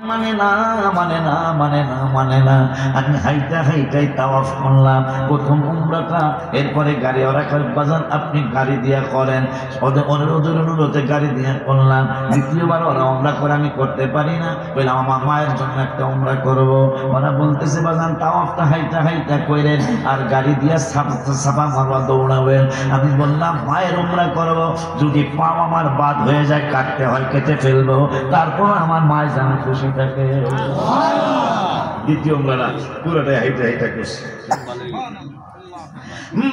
মানে না মানে না মানে না মানে না। আমি হাইটাই তাওয়াফ করলাম প্রথম উমরাটা। এরপরে গাড়ি ওরা বাজান আপনি গাড়ি দিয়া করেন, ওদের অনুরোধে গাড়ি দিয়া করলাম। দ্বিতীয়বার ওরা উমরা করে আমি করতে পারি না, বললাম আমার মায়ের জন্য একটা উমরা করব। ওরা বলতেছে বাজান তাওয়াফটা হাইটা করেন আর গাড়ি দিয়া সাফা মারওয়া দৌড়াবেন। আমি বললাম মায়ের উমরা করব, যদি পাও আমার বাদ হয়ে যায় কাটতে হয় কেটে ফেলবো, তারপর আমার মায়ের যেন খুশি থাকে। দ্বিতীয় উমরা পুরোটাই হাইটা করছে।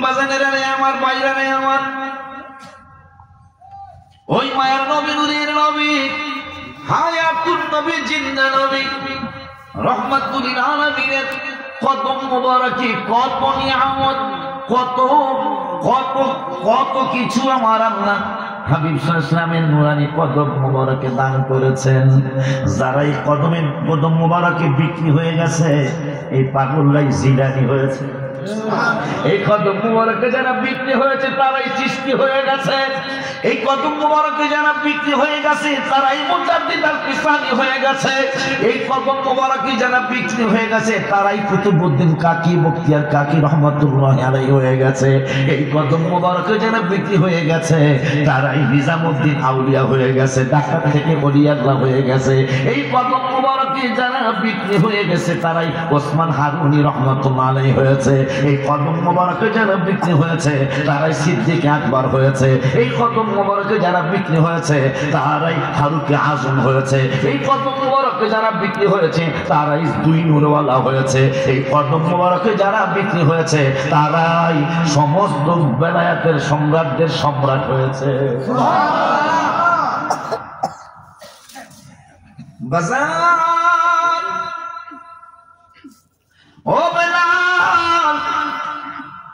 বাজানেরা রে আমার, বাইরা রে আমার, ওই মায়ের নবী নূরের নবী হায়াতুন নবী জিন্দা নবী রহমাতুল আলামিনের কদম মোবারকে কত নিয়ামত, কত কত কত কিছু আমার আল্লাহ হাবিব সাল্লাল্লাহু আলাইহি ওয়াসাল্লামের নূরানি কদম মোবারকে দান করেছেন। যারা এই কদম মোবারকে বিক্রি হয়ে গেছে, এই পাগলরাই জিলানী হয়েছে। এই কদম মোবারকে যারা বিক্রি হয়েছে তারাই চিশতি হয়ে গেছে। এই কদম মোবারকে যারা বিক্রি হয়ে গেছে তারাই মুজাদ্দিদ আল কিসানি হয়ে গেছে। এই কদম মোবারকে যারা বিক্রি হয়ে গেছে তারাই কুতুবউদ্দিন কাকি, বখতিয়ার কাকি রহমাতুল্লাহি আলাইহি হয়ে গেছে। এই কদম মোবারকে যারা বিক্রি হয়ে গেছে তারাই নিজামউদ্দিন আউলিয়া হয়ে গেছে, ঢাকা থেকে ওলিয়াল্লাহ হয়ে গেছে। এই কদম মোবারকে যারা বিক্রি হয়ে গেছে তারাই ওসমান হারুনি রহমাতুল্লাহ আলাইহি হয়েছে। এই কদম মোবারকে যারা বিক্রি হয়েছে তারাই সিদ্দিক আকবর হয়েছে। এই কদম মোবারকে যারা বিক্রি হয়েছে তারাই ফারুক আজম হয়েছে। এই কদম মোবারকে যারা বিক্রি হয়েছে তারাই দুই নূরওয়ালা হয়েছে। এই কদম মোবারকে যারা বিক্রি হয়েছে তারাই সমস্ত বেলায়াতের সম্রাটদের সম্রাট হয়েছে। বাজার ও বেলাল,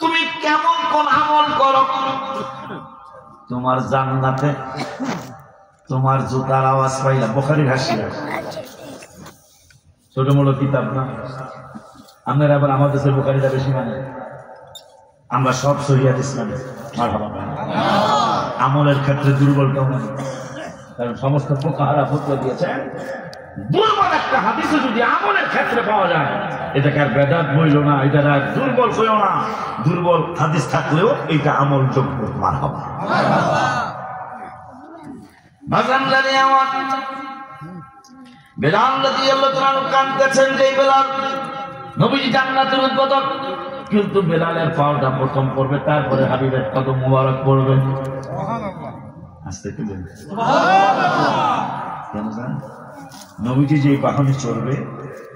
তুমি কেমন কোন আমল করো? তোমার জান্নাতে তোমার জুতার আওয়াজ পাইলাম। বুখারীর হাসিয়া ছোট মোটো কিতাব না, আপনারা আবার আমাদের দেশের বুখারীটা বেশি মানে। আমরা সব সহিহ হাদিস মানে মারহাবা, আমলের ক্ষেত্রে দুর্বল কেউ না, কারণ সমস্ত ফুকাহারা ফতোয়া দিয়েছেন দুর্বল একটা হাদিসও যদি আমলের ক্ষেত্রে পাওয়া যায় এটাকে আর বেদাত বইল না, এটা আর দুর্বল কইও না। দুর্বল হাদিস থাকলেও এটা আমল যোগ্য। মারহাবা। মাজানদারি আমার বেলাল রাদিয়াল্লাহু তাআলা কাঁদতেছেন যে বেলাল নবীজি জান্নাতের উদ্বোধক, কিন্তু বেলালের পাওটা প্রথম পড়বে, তারপরে হাবিবের কদম মুবারক পড়বে। সুবহানাল্লাহ। আস্তে করে সুবহানাল্লাহ। কেন জানেন? নবীজি যে বাহনে চড়বে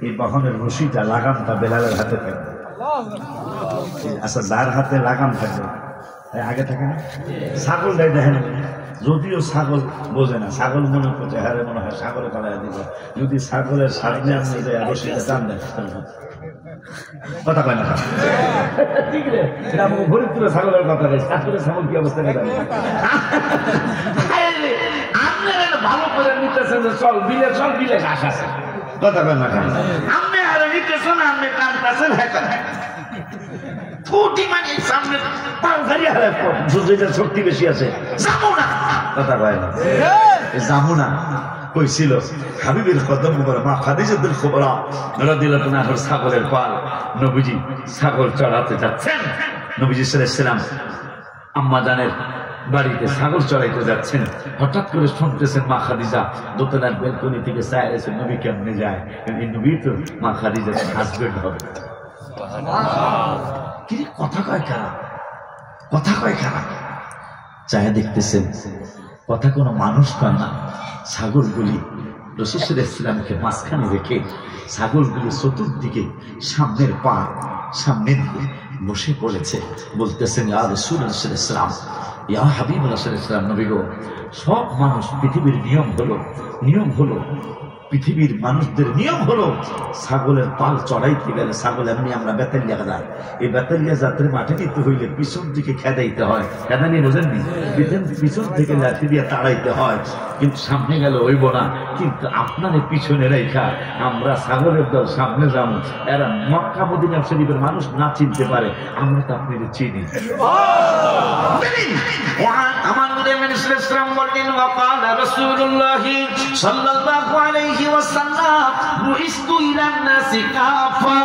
এই বাহনের রশিটা লাগামটা বেলালের হাতে থাকবে। আচ্ছা, যার হাতে লাগাম থাকবে আগে থাকে না, ছাগলটাই দেখেন, যদিও ছাগল বোঝে না, ছাগল মনে করছে হারে মনে হয় ছাগলে পালাইয়া দিব, যদি ছাগলের সামনে আপনি রশিটা টান দেন কথা কয় না। ঠিক রে, এটা ফরিদপুরের ছাগলের কথা রে, ছাগলের ছাগল কি অবস্থা নেই ভালো করে নিতেছেন যে চল বিলে, চল বিলে ঘাস আছে, কথা কয় না। আপনি আর নিতেছেন, আপনি কাঁদতেছেন, ফুটি মানে সামনে পাও ধরিয়া যেটা শক্তি বেশি আছে যাবো না, কথা কয় না, যাবো না কইছিল। হাবিবের কদম মুবারক মা খাদিজাতুল কুবরা রাদিয়াল্লাহু আনহার ছাগলের পাল, নবীজি ছাগল চড়াতে যাচ্ছেন। নবীজি সাল্লাল্লাহু আলাইহি ওয়াসাল্লাম আম্মা জানের বাড়িতে ছাগল চড়াইতে যাচ্ছেন। হঠাৎ করে শুনতেছেন মা খাদিজা দোতলার বেলকনি থেকে চায় এসে নবী কেমনে যায়, এই নবী তো মা খাদিজার হাজবেন্ড হবে। কি কথা কয় কারা, কথা কয় কারা, চায় দেখতেছেন কথা কোনো মানুষ কয় না। ছাগলগুলি রাসূল সাল্লাল্লাহু আলাইহি ওয়াসাল্লামকে মাঝখানে রেখে ছাগলগুলি চতুর্দিকে সামনের পা সামনের দিকে বসে পড়েছে, বলতেছেন ইয়া রাসূলুল্লাহ সাল্লাল্লাহু আলাইহি ওয়াসাল্লাম, ইয়া হাবিবুল্লাহ সাল্লাল্লাহু আলাইহি ওয়াসাল্লাম, নবী গো, সব মানুষ পৃথিবীর নিয়ম হলো পৃথিবীর মানুষদের নিয়ম হলো ছাগলের পাল চড়াইতে গেলে ছাগল এমনি আমরা বেতালিয়া যায়, এই বেতালিয়া যাত্রী মাঠে নিতে হইলে পিছন দিকে খেদাইতে হয়, খেদা নিয়ে বোঝেননি, পিছন থেকে লাঠি দিয়ে তাড়াইতে হয়। কিন্তু সামনে গেলে হইব না, কিন্তু আপনার পিছনে রেখা আমরা ছাগলের দল সামনে যাবো। এরা মক্কা মদিনা শরীফের মানুষ না চিনতে পারে, আমরা তো আপনাদের চিনি। আমার নবী ইসলাম বললেন ওয়াকাল রাসূলুল্লাহ সাল্লাল্লাহু আলাইহি ওয়াসাল্লাম বুইস্তু ইলান নাসি কাফা।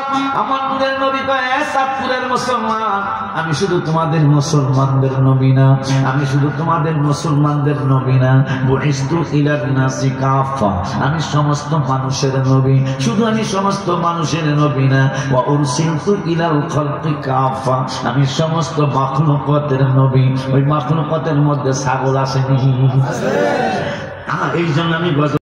আমার নবী কয় সাতপুরের মুসলমান, আমি শুধু তোমাদের মুসলমানদের নবী না, আমি শুধু তোমাদের মুসলমানদের নবী না, বুইস্তু ইলান নাসি কাফা, আমি সমস্ত মানুষের নবী। শুধু আমি সমস্ত মানুষের নবী না, ওয়া উরসিলতু ইলাল খালকি কাফা, আমি সমস্ত মাখলুকাতের নবী। ওই মাখলুকাতের মধ্যে ছাগল আসেনি, এই জন্য আমি